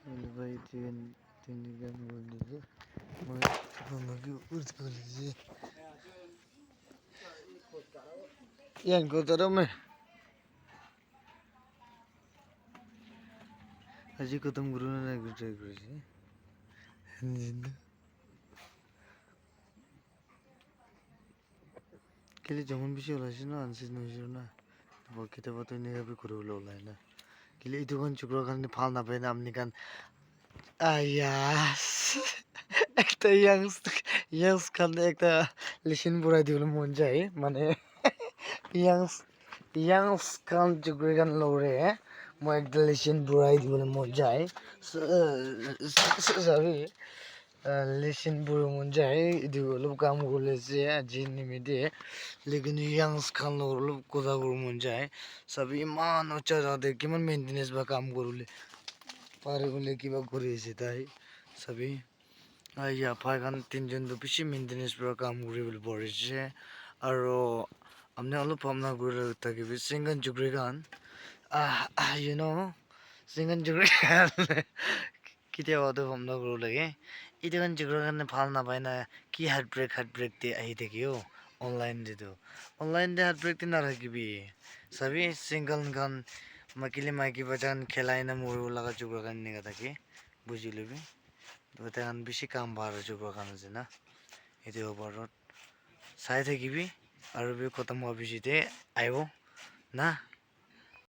Oleh bayi tinggal boleh मैं लगी उसको लीजिए ये इनको तरह में अजी को तुम गुरु ने गुटे गुरुजी जिंदा के लिए जमुन भी चला सी ना अंसिस नहीं चला ना वो किताब तो नहीं अभी गुरु लो लाए ना के लिए इधर कौन चुकरा करने फाल ना पे नाम निकाल आयास একটা ইয়াংস খান একটা লিসিন বুড়াই দিবলে মন যায় মানে ইয়াংস খান জুগরে গান লরে মই একটা লিসিন বুড়াই দিবলে মন যায় সরি লিসিন বুড়ো মন যায় দিবলে কাম করলেছে জিন নিমিদে लेकिन ইয়াংস খান লরে কোজা করু মন যায় সবই মান উচ্চা যাতে কিমান মেইনটেনেন্স বা কাম করলে পারে বলে কিবা করেছে তাই সবই या फाइगान 3 जन तो पिछे मेंटेनेंस पर काम करे बोले पड़े छे और हमने अलग पामना करे ताकि भी सिंगन जुगरेगान you know सिंगन जुगरेगान किते वादो पामना करे लगे इधर जुगरेगान ने फाल ना पाइना कि हार्ट ब्रेक ते आई देखियो ऑनलाइन दे दो ऑनलाइन दे हार्ट ब्रेक ते ना रखी भी सभी सिंगल गान मकिले माइकी बचान खेलाए ना मोरो लगा जुगरेगान ने कहा कि बुझिले भी Bukan bisi kam baru juga kan sih na, itu baru saya tadi bi, aru bi kota mau bisi deh, ayo, nah.